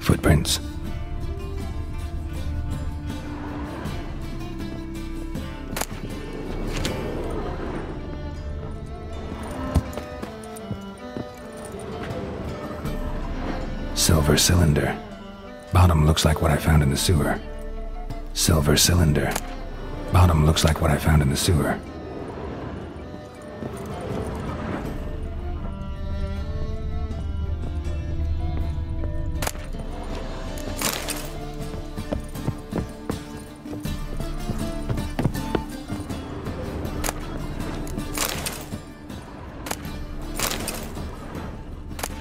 Footprints. Silver cylinder. Bottom looks like what I found in the sewer. Silver cylinder. Bottom looks like what I found in the sewer.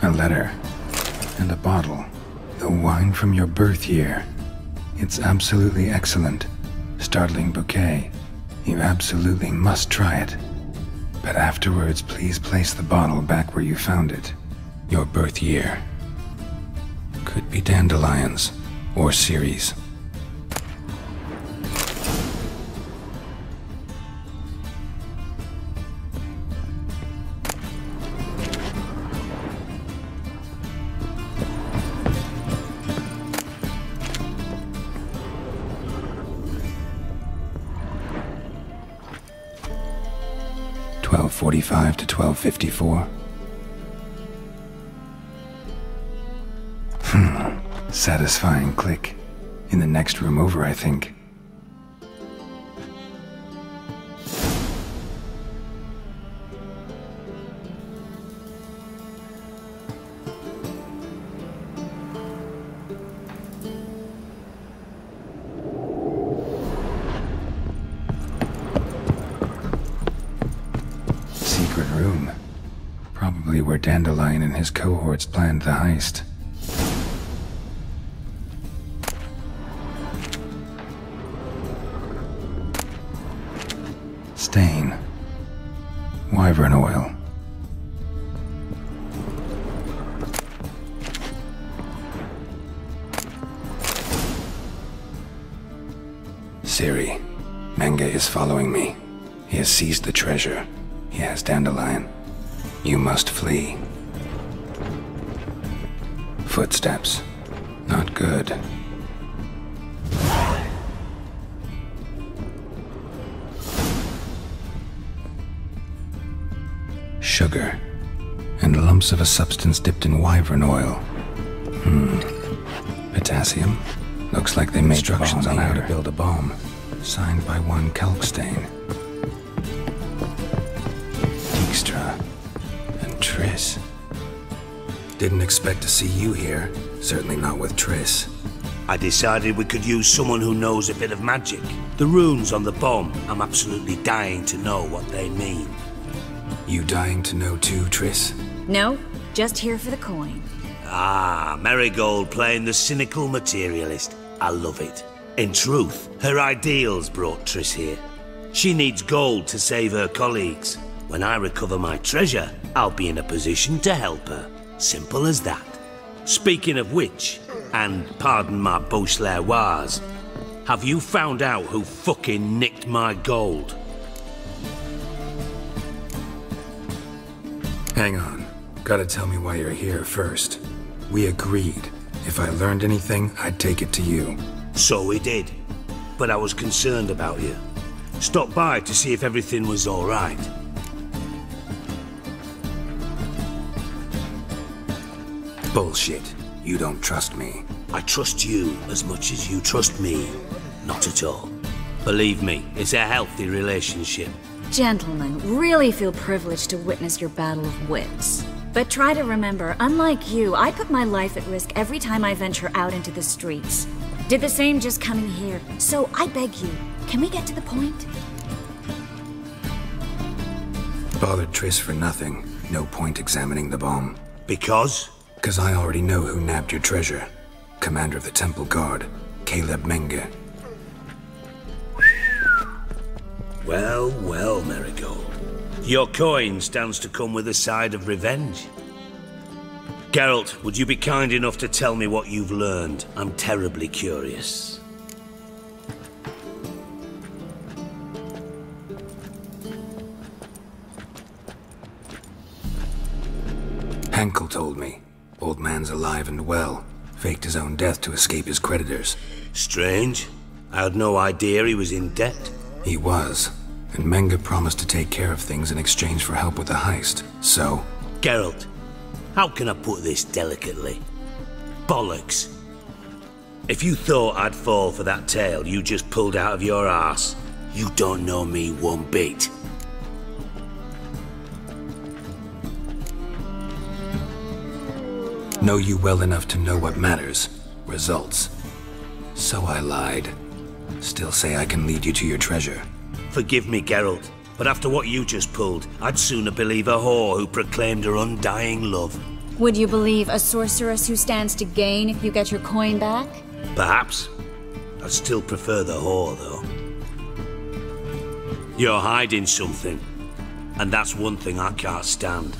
A letter. And a bottle. The wine from your birth year. It's absolutely excellent. Startling bouquet. You absolutely must try it. But afterwards, please place the bottle back where you found it. Your birth year. Could be dandelions or Ceres. .45 to 12:54. Satisfying click. In the next room over, I think. Secret room. Probably where Dandelion and his cohorts planned the heist. Stain. Wyvern oil. Siri. Menge is following me. He has seized the treasure. He has Dandelion. You must flee. Footsteps. Not good. Sugar. And lumps of a substance dipped in wyvern oil. Potassium. Looks like they made instructions on how to build a bomb. Signed by one Kalkstain. Dijkstra. And Triss. Didn't expect to see you here. Certainly not with Triss. I decided we could use someone who knows a bit of magic. The runes on the bomb, I'm absolutely dying to know what they mean. You dying to know too, Triss? No, just here for the coin. Ah, Marigold playing the cynical materialist. I love it. In truth, her ideals brought Triss here. She needs gold to save her colleagues. When I recover my treasure, I'll be in a position to help her. Simple as that. Speaking of which, and pardon my Beauclervoise, have you found out who fucking nicked my gold? Hang on. Gotta tell me why you're here first. We agreed. If I learned anything, I'd take it to you. So we did. But I was concerned about you. Stopped by to see if everything was all right. Bullshit. You don't trust me. I trust you as much as you trust me. Not at all. Believe me, it's a healthy relationship. Gentlemen, really feel privileged to witness your battle of wits. But try to remember, unlike you, I put my life at risk every time I venture out into the streets. Did the same just coming here. So I beg you, can we get to the point? Bothered Triss for nothing. No point examining the bomb. Because? Because I already know who nabbed your treasure. Commander of the Temple Guard, Caleb Menge. Well, well, Marigold. Your coin stands to come with a side of revenge. Geralt, would you be kind enough to tell me what you've learned? I'm terribly curious. Henkel told me. Old man's alive and well. Faked his own death to escape his creditors. Strange. I had no idea he was in debt. He was. And Menge promised to take care of things in exchange for help with the heist. So... Geralt, how can I put this delicately? Bollocks. If you thought I'd fall for that tale you just pulled out of your arse, you don't know me one bit. Know you well enough to know what matters. Results. So I lied. Still say I can lead you to your treasure. Forgive me, Geralt, but after what you just pulled, I'd sooner believe a whore who proclaimed her undying love. Would you believe a sorceress who stands to gain if you get your coin back? Perhaps. I'd still prefer the whore, though. You're hiding something, and that's one thing I can't stand.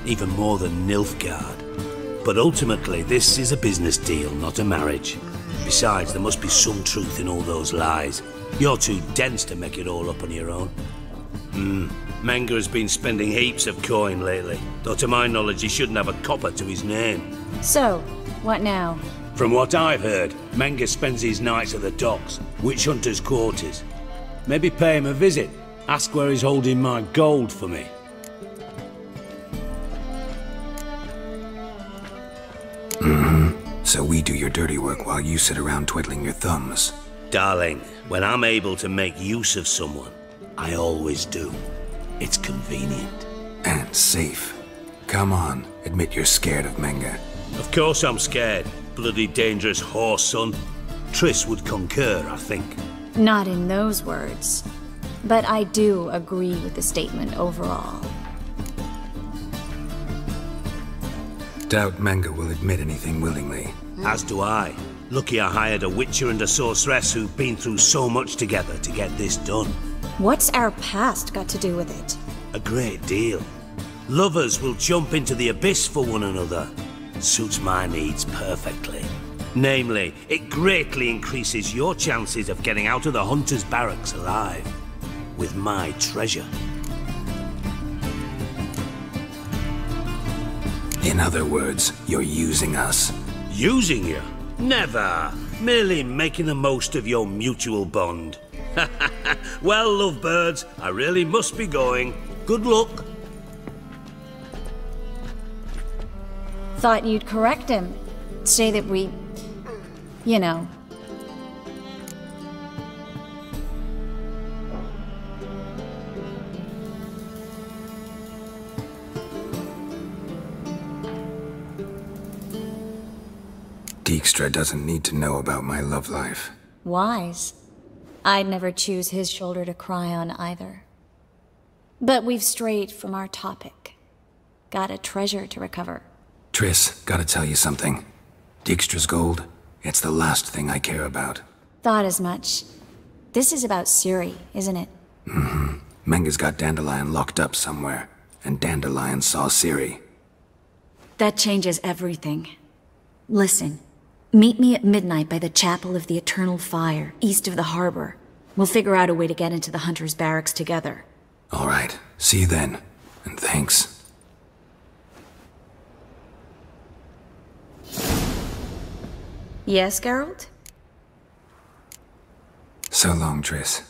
Even more than Nilfgaard. But ultimately, this is a business deal, not a marriage. Besides, there must be some truth in all those lies. You're too dense to make it all up on your own. Menge has been spending heaps of coin lately, though to my knowledge he shouldn't have a copper to his name. So, what now? From what I've heard, Menge spends his nights at the docks, witch hunter's quarters. Maybe pay him a visit, ask where he's holding my gold for me. So we do your dirty work while you sit around twiddling your thumbs. Darling, when I'm able to make use of someone, I always do. It's convenient. And safe. Come on, admit you're scared of Menge. Of course I'm scared. Bloody dangerous whore, son. Triss would concur, I think. Not in those words. But I do agree with the statement overall. Doubt Menge will admit anything willingly. As do I. Lucky I hired a witcher and a sorceress who've been through so much together to get this done. What's our past got to do with it? A great deal. Lovers will jump into the abyss for one another. Suits my needs perfectly. Namely, it greatly increases your chances of getting out of the hunter's barracks alive. With my treasure. In other words, you're using us. Using you? Never. Merely making the most of your mutual bond. Well, lovebirds, I really must be going. Good luck. Thought you'd correct him. Say that we... you know... Dijkstra doesn't need to know about my love life. Wise. I'd never choose his shoulder to cry on either. But we've strayed from our topic. Got a treasure to recover. Triss, gotta tell you something. Dijkstra's gold, it's the last thing I care about. Thought as much. This is about Ciri, isn't it? Menge's got Dandelion locked up somewhere, and Dandelion saw Ciri. That changes everything. Listen. Meet me at midnight by the Chapel of the Eternal Fire, east of the harbor. We'll figure out a way to get into the Hunter's barracks together. All right. See you then. And thanks. Yes, Geralt? So long, Triss.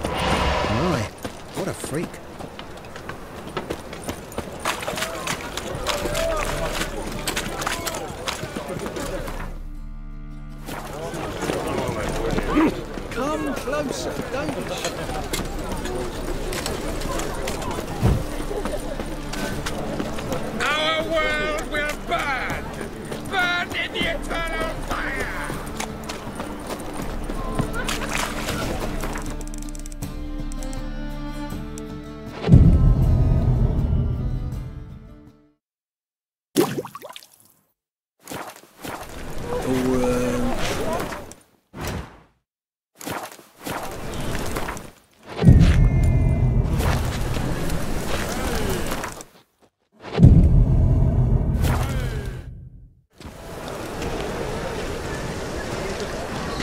My, what a freak. Come closer, don't Our world will burn! Burn in the eternal fire!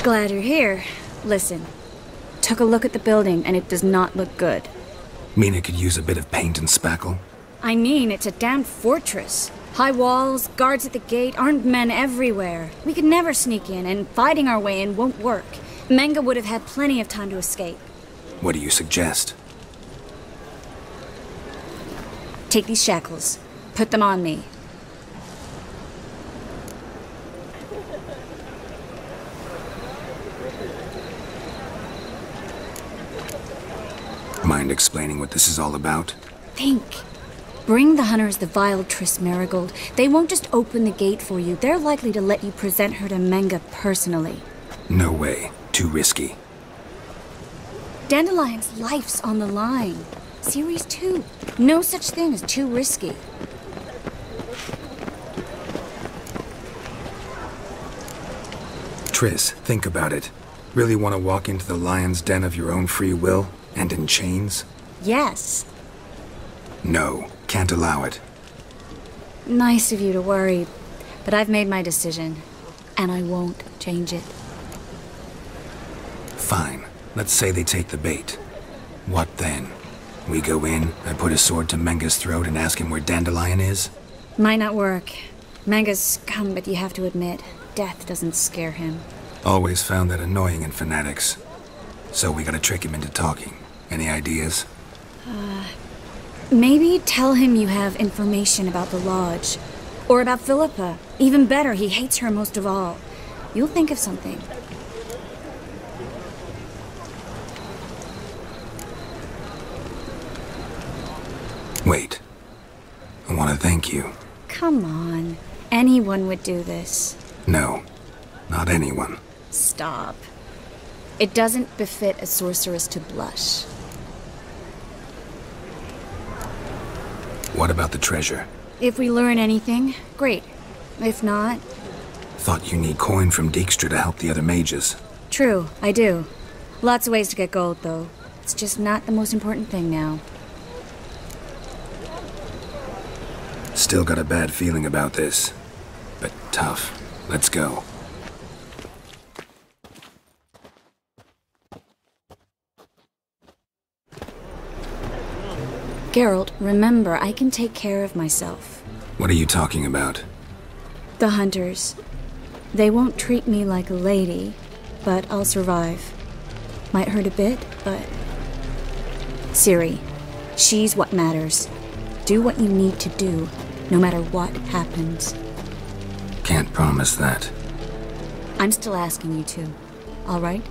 Glad you're here. Listen. Took a look at the building, and it does not look good. Mina could use a bit of paint and spackle. I mean, it's a damn fortress. High walls, guards at the gate, armed men everywhere. We could never sneak in, and fighting our way in won't work. Menge would have had plenty of time to escape. What do you suggest? Take these shackles. Put them on me. Mind explaining what this is all about? Think. Bring the hunters the vile Triss Marigold. They won't just open the gate for you. They're likely to let you present her to Menge personally. No way. Too risky. Dandelion's life's on the line. Series 2. No such thing as too risky. Triss, think about it. Really want to walk into the lion's den of your own free will? And in chains? Yes. No, can't allow it. Nice of you to worry, but I've made my decision, and I won't change it. Fine. Let's say they take the bait. What then? We go in, I put a sword to Menge's throat and ask him where Dandelion is? Might not work. Menge's scum, but you have to admit, death doesn't scare him. Always found that annoying in fanatics. So we gotta trick him into talking. Any ideas? Maybe tell him you have information about the Lodge. Or about Philippa. Even better, he hates her most of all. You'll think of something. Wait. I want to thank you. Come on. Anyone would do this. No. Not anyone. Stop. It doesn't befit a sorceress to blush. What about the treasure? If we learn anything, great. If not... Thought you need coin from Dijkstra to help the other mages. True, I do. Lots of ways to get gold, though. It's just not the most important thing now. Still got a bad feeling about this. But tough. Let's go. Geralt, remember, I can take care of myself. What are you talking about? The hunters. They won't treat me like a lady, but I'll survive. Might hurt a bit, but... Ciri, she's what matters. Do what you need to do, no matter what happens. Can't promise that. I'm still asking you to, all right?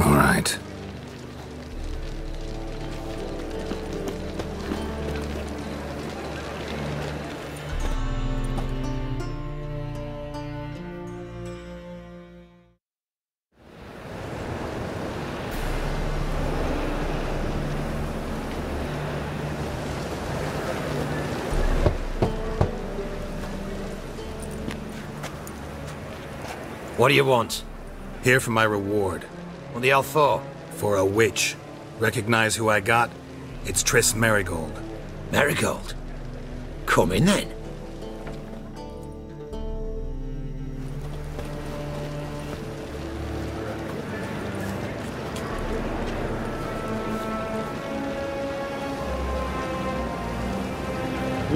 All right. What do you want? Here for my reward. What the hell for? For a witch. Recognize who I got? It's Triss Marigold. Marigold? Come in then.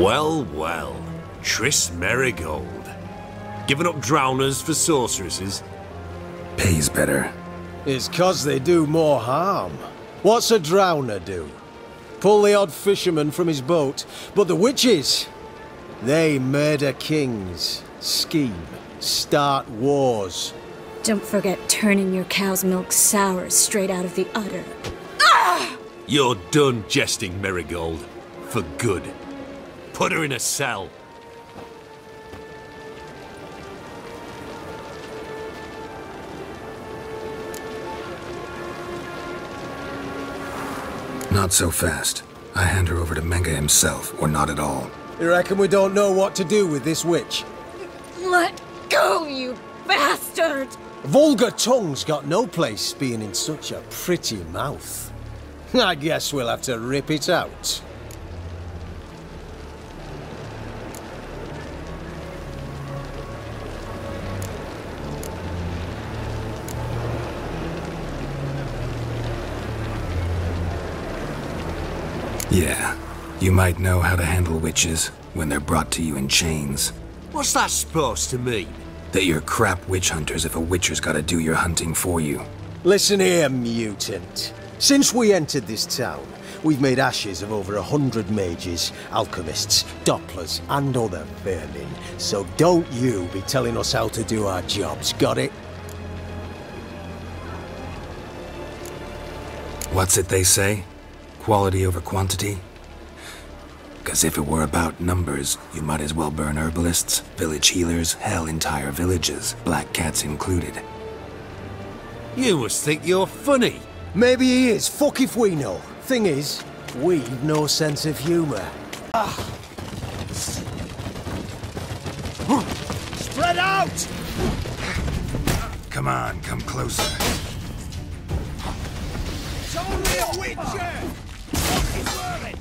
Well, well. Triss Marigold. Giving up drowners for sorceresses? Pays better. It's 'cause they do more harm. What's a drowner do? Pull the odd fisherman from his boat. But the witches, they murder kings, scheme, start wars. Don't forget turning your cow's milk sour straight out of the udder. You're done jesting, Marigold. For good. Put her in a cell. Not so fast. I hand her over to Menge himself, or not at all. You reckon we don't know what to do with this witch? Let go, you bastard! Vulgar tongue's got no place being in such a pretty mouth. I guess we'll have to rip it out. Yeah, you might know how to handle witches when they're brought to you in chains. What's that supposed to mean? That you're crap witch hunters if a witcher's gotta do your hunting for you. Listen here, mutant. Since we entered this town, we've made ashes of over 100 mages, alchemists, dopplers, and other vermin. So don't you be telling us how to do our jobs, got it? What's it they say? Quality over quantity? 'Cause if it were about numbers, you might as well burn herbalists, village healers, hell, entire villages, black cats included. You must think you're funny. Maybe he is, fuck if we know. Thing is, we've no sense of humor. Spread out! Come on, come closer. It's only a witcher! What is worth it?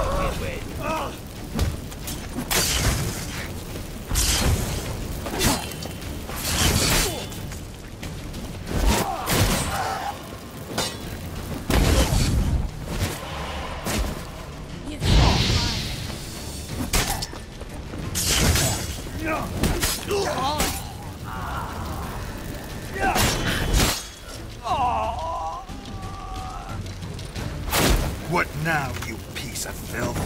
Damn it. What now, you piece of filth?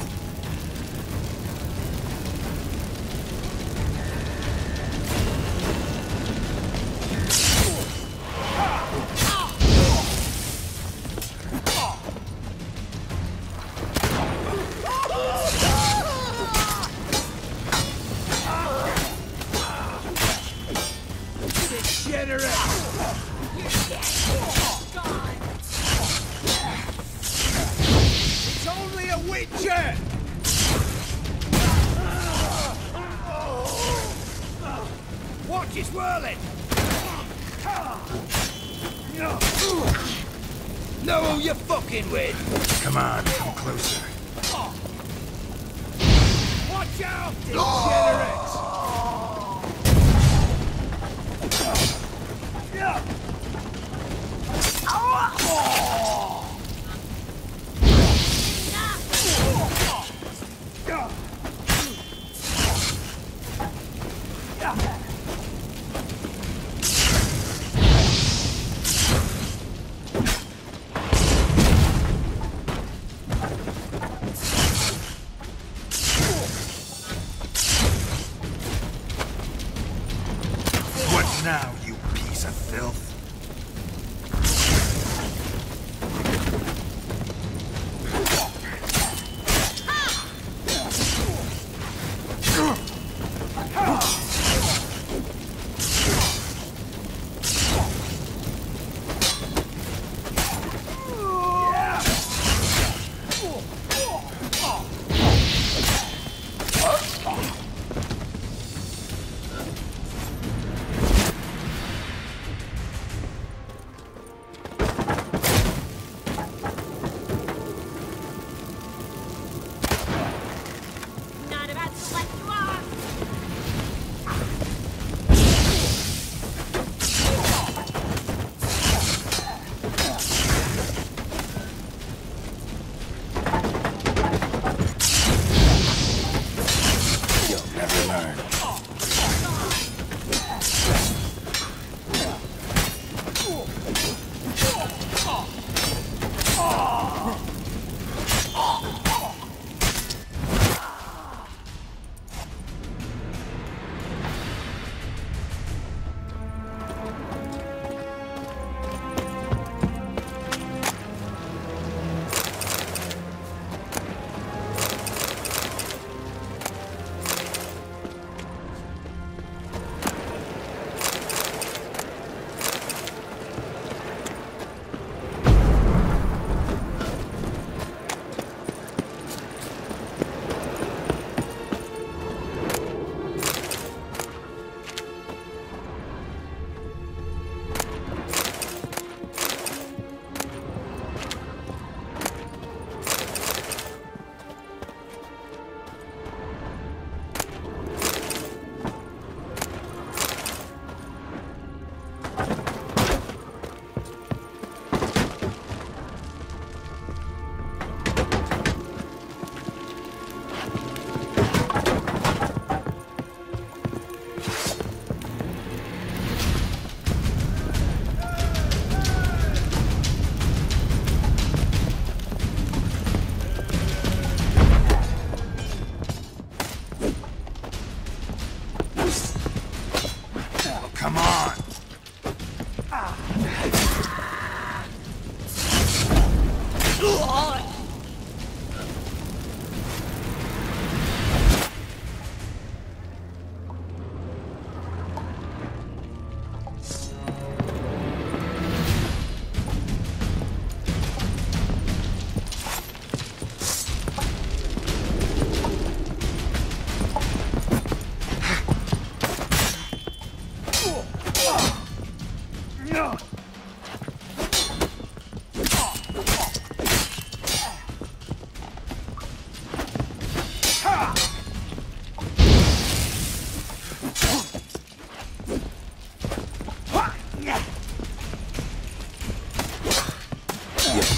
It's only a witcher! Watch his whirling! Know who you're fucking with! Come on, come closer. Watch out, degenerate! What now, you piece of filth?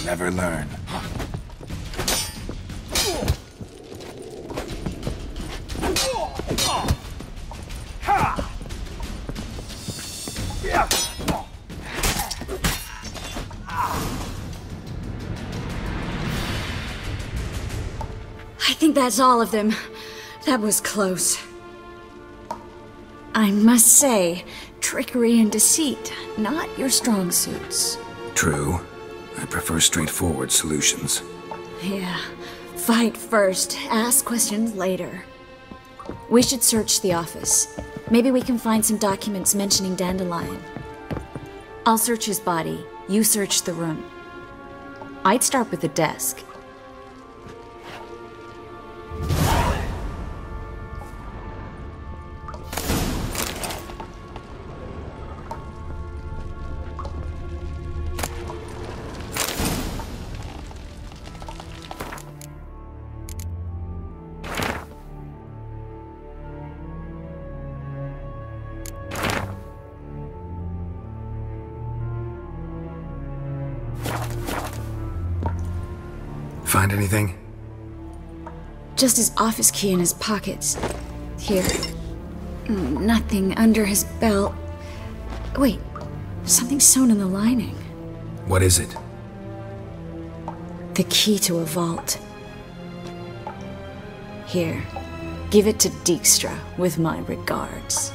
never learn. I think that's all of them. That was close. I must say, trickery and deceit, not your strong suits. True. I prefer straightforward solutions. Yeah. Fight first, ask questions later. We should search the office. Maybe we can find some documents mentioning Dandelion. I'll search his body. You search the room. I'd start with the desk. Find anything? Just his office key in his pockets. Here. Nothing under his belt. Wait, something sewn in the lining. What is it? The key to a vault. Here, give it to Dijkstra with my regards.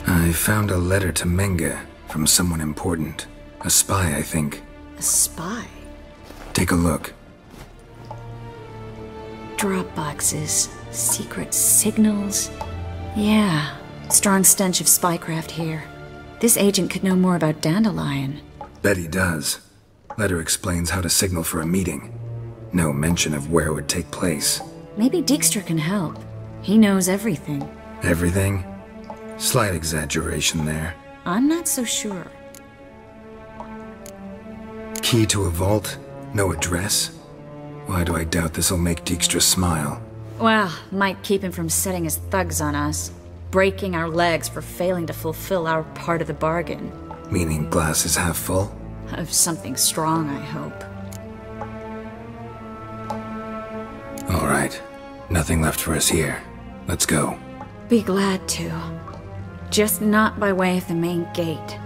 I found a letter to Menge from someone important. A spy, I think. A spy? Take a look. Drop boxes, secret signals. Yeah, strong stench of spycraft here. This agent could know more about Dandelion. Bet he does. Letter explains how to signal for a meeting. No mention of where it would take place. Maybe Dijkstra can help. He knows everything. Everything? Slight exaggeration there. I'm not so sure. Key to a vault? No address? Why do I doubt this'll make Dijkstra smile? Well, might keep him from setting his thugs on us. Breaking our legs for failing to fulfill our part of the bargain. Meaning glass is half full? Of something strong, I hope. All right. Nothing left for us here. Let's go. Be glad to. Just not by way of the main gate.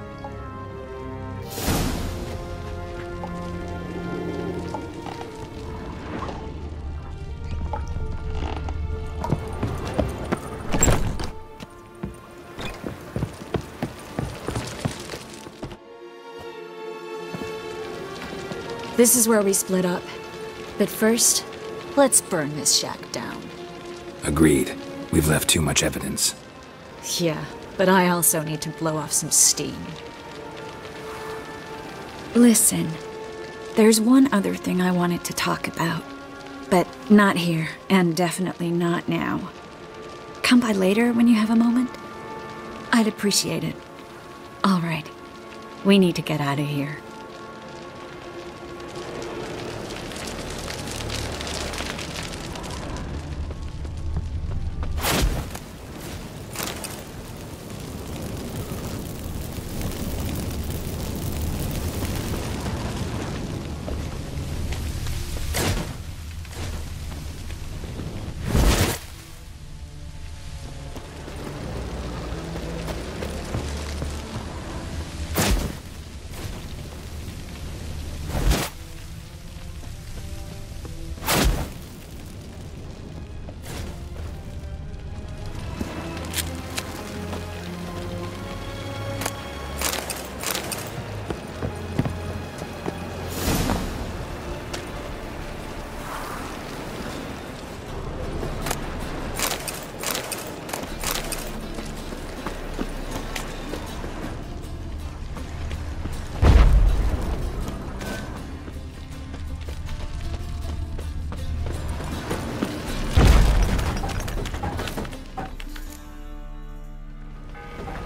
This is where we split up. But first, let's burn this shack down. Agreed. We've left too much evidence. Yeah, but I also need to blow off some steam. Listen, there's one other thing I wanted to talk about. But not here, and definitely not now. Come by later when you have a moment? I'd appreciate it. All right. We need to get out of here.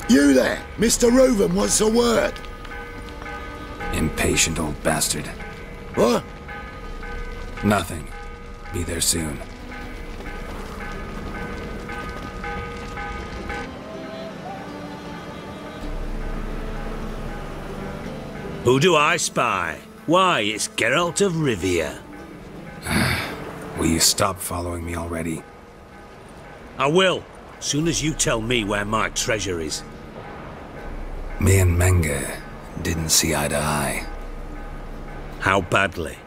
You there, Mr. Reuven wants a word. Impatient old bastard. What? Nothing. Be there soon. Who do I spy? Why, it's Geralt of Rivia. Will you stop following me already? I will, soon as you tell me where my treasure is. Me and Menge didn't see eye to eye. How badly?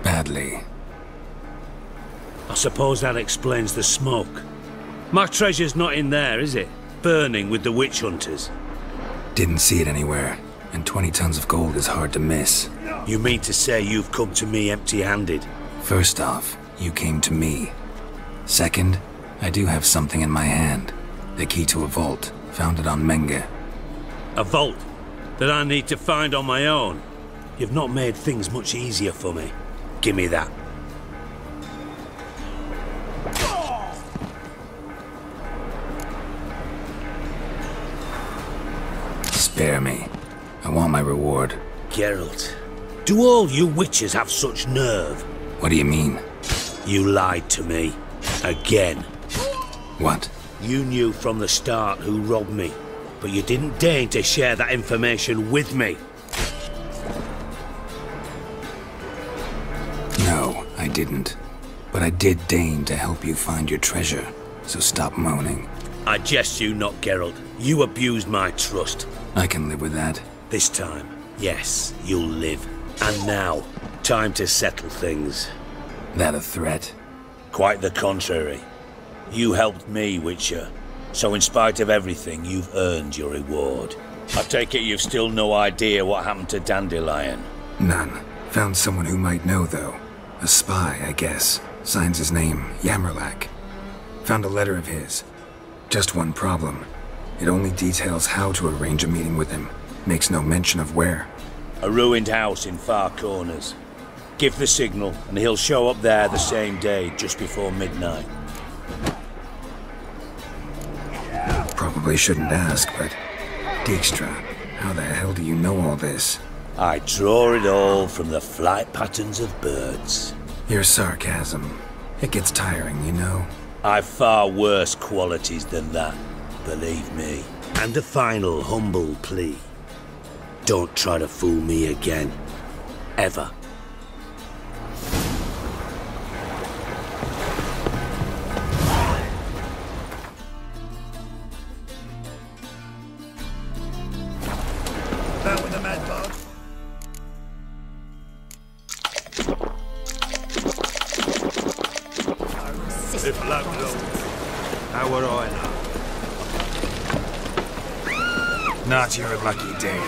Badly. I suppose that explains the smoke. My treasure's not in there, is it? Burning with the witch hunters. Didn't see it anywhere, and 20 tons of gold is hard to miss. You mean to say you've come to me empty-handed? First off, you came to me. Second, I do have something in my hand. The key to a vault, found it on Menge. A vault that I need to find on my own? You've not made things much easier for me. Give me that. Spare me. I want my reward. Geralt, do all you witches have such nerve? What do you mean? You lied to me. Again. What? You knew from the start who robbed me, but you didn't deign to share that information with me. No, I didn't. But I did deign to help you find your treasure, so stop moaning. I jest you not, Geralt. You abused my trust. I can live with that. This time, yes, you'll live. And now, time to settle things. That a threat? Quite the contrary. You helped me, Witcher. So in spite of everything, you've earned your reward. I take it you've still no idea what happened to Dandelion? None. Found someone who might know, though. A spy, I guess. Signs his name, Yammerlak. Found a letter of his. Just one problem. It only details how to arrange a meeting with him. Makes no mention of where. A ruined house in Far Corners. Give the signal, and he'll show up there the same day, just before midnight. Probably shouldn't ask, but... Dijkstra, how the hell do you know all this? I draw it all from the flight patterns of birds. Your sarcasm. It gets tiring, you know? I've far worse qualities than that, believe me. And a final humble plea. Don't try to fool me again. Ever. Out with the mad bug. If luck knows, how would I know? Not your lucky day.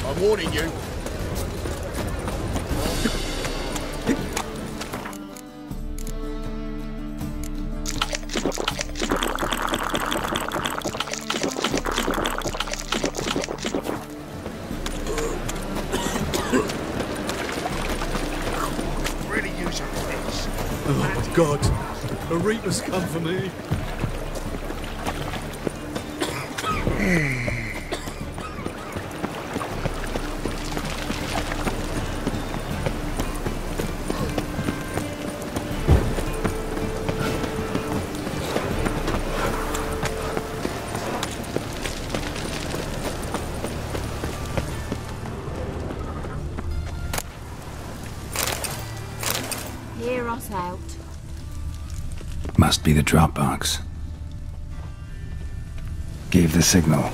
I'm warning you. Really use your wits. Oh, God. A Reaper's come for me. Hear us out. Must be the Dropbox. Gave the signal.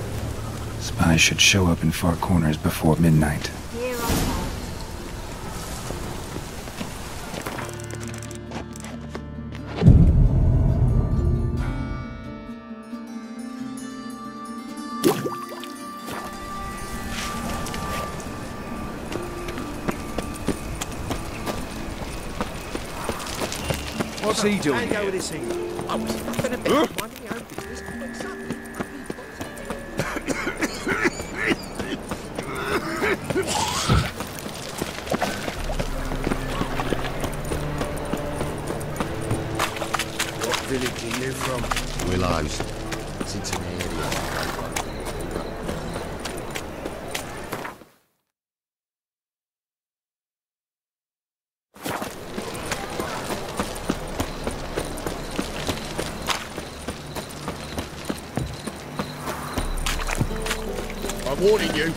Spies should show up in Far Corners before midnight. Hear us out. What's he doing here? I was fucking a bit. Minding my own business. What's up? What village are you from? Willows. It's into the area. I'm warning you.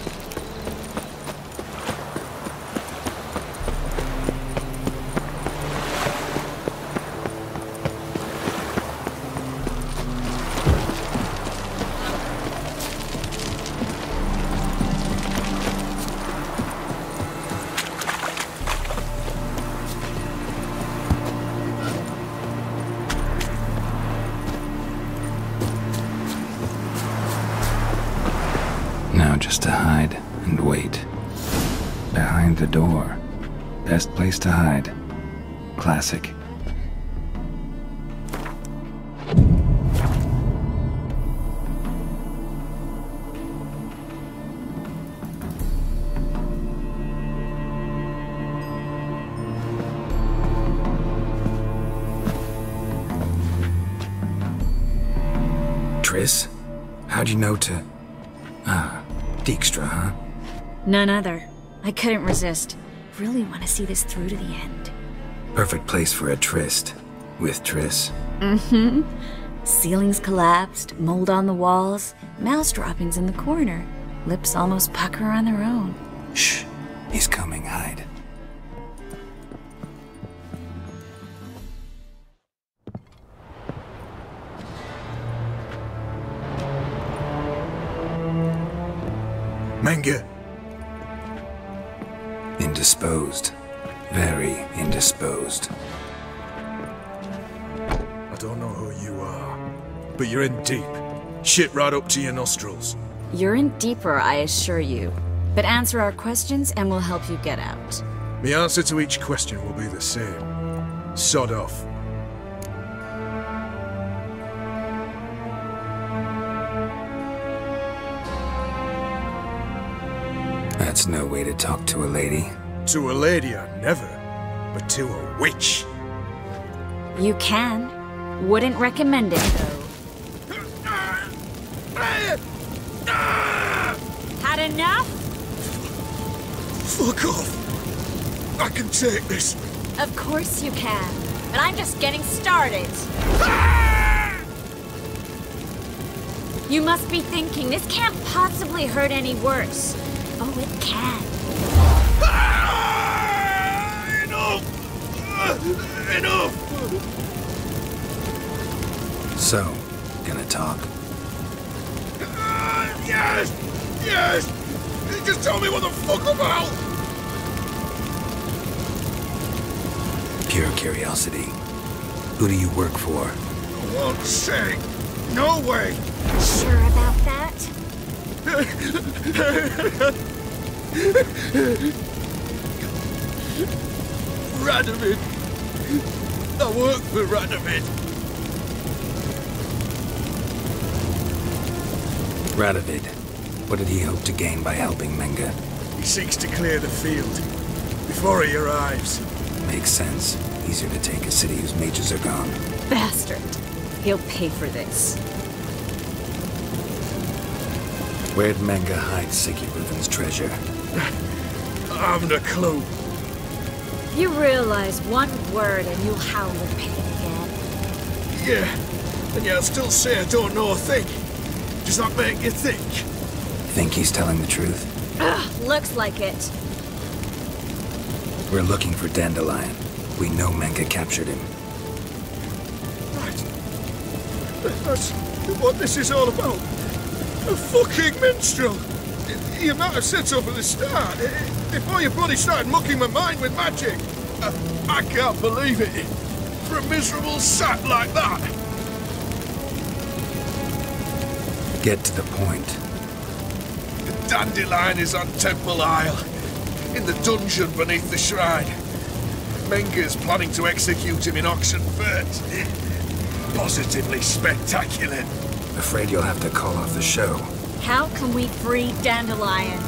Now just to hide and wait. Behind the door. Best place to hide. Classic. Triss? How'd you know to... Dijkstra, huh? None other. I couldn't resist. Really want to see this through to the end. Perfect place for a tryst. With Triss. Mm-hmm. Ceilings collapsed, mold on the walls, mouse droppings in the corner. Lips almost pucker on their own. Shh. He's coming. Hide. Menge. Indisposed. Very indisposed. I don't know who you are, but you're in deep. Shit right up to your nostrils. You're in deeper, I assure you. But answer our questions and we'll help you get out. The answer to each question will be the same. Sod off. That's no way to talk to a lady. To a lady, I never. But to a witch. You can. Wouldn't recommend it, though. Had enough? Fuck off. I can take this. Of course you can. But I'm just getting started. You must be thinking, this can't possibly hurt any worse. Oh, it can. Enough! So, gonna talk? Yes! Yes! Just tell me what the fuck about! Pure curiosity. Who do you work for? I won't say. No way! Sure about that? Radovid! I work for Radovid! Radovid. What did he hope to gain by helping Menge? He seeks to clear the field before he arrives. Makes sense. Easier to take a city whose mages are gone. Bastard. He'll pay for this. Where'd Menge hide Siggy Reuven's treasure? I haven't a clue. You realize one word and you'll howl with pain again. Yeah, and yet I'll still say I don't know a thing. Does that make you think? Think he's telling the truth? Ugh, looks like it. We're looking for Dandelion. We know Menge captured him. Right. That's what this is all about. A fucking minstrel! You might have said so from the start, before you bloody started mucking my mind with magic. I can't believe it. For a miserable sap like that. Get to the point. The Dandelion is on Temple Isle, in the dungeon beneath the shrine. Menge's planning to execute him in auction first. Positively spectacular. Afraid you'll have to call off the show. How can we free Dandelion?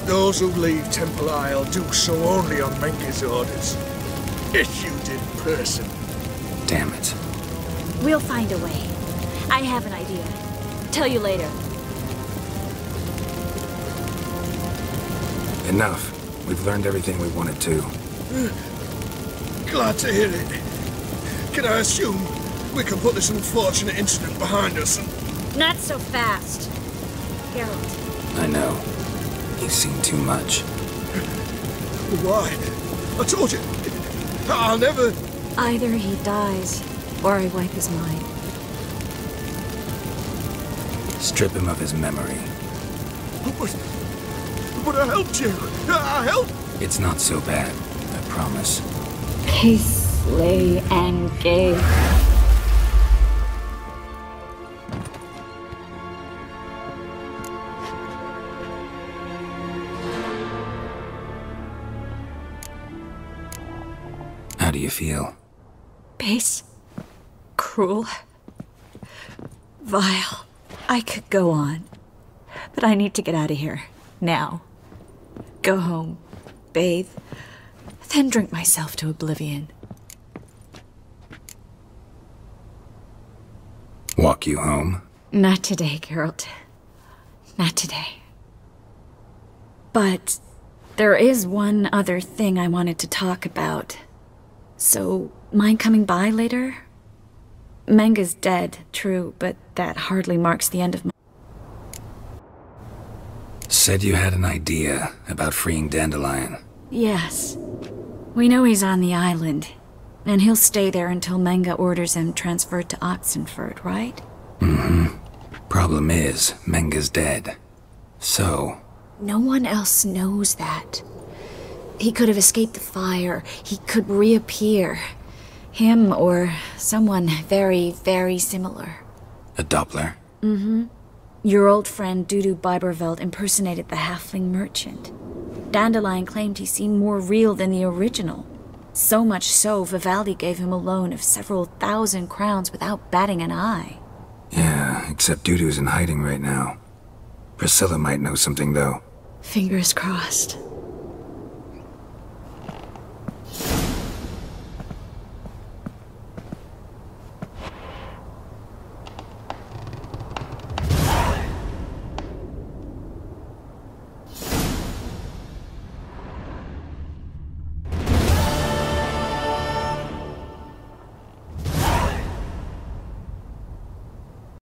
Those who leave Temple Isle do so only on Menge's orders. Issued in person. Damn it. We'll find a way. I have an idea. Tell you later. Enough. We've learned everything we wanted to. Glad to hear it. Can I assume we can put this unfortunate incident behind us and... Not so fast. Geralt, I know. You've seen too much. Why? I told you. I'll never... Either he dies, or I wipe his mind. Strip him of his memory. But I helped you. I helped... It's not so bad, I promise. Peace, slay, and gay. How do you feel? Base. Cruel. Vile. I could go on. But I need to get out of here. Now. Go home. Bathe. Then drink myself to oblivion. Walk you home? Not today, Geralt. Not today. But there is one other thing I wanted to talk about. So, mind coming by later? Menga's dead, true, but that hardly marks the end of my... Said you had an idea about freeing Dandelion. Yes. We know he's on the island, and he'll stay there until Menga orders him transferred to Oxenford, right? Mm-hmm. Problem is, Menga's dead. So... No one else knows that. He could have escaped the fire. He could reappear. Him or someone very, very similar. A Doppler? Mm-hmm. Your old friend Dudu Biberveld impersonated the halfling merchant. Dandelion claimed he seemed more real than the original. So much so, Vivaldi gave him a loan of several thousand crowns without batting an eye. Yeah, except Dudu's in hiding right now. Priscilla might know something, though. Fingers crossed.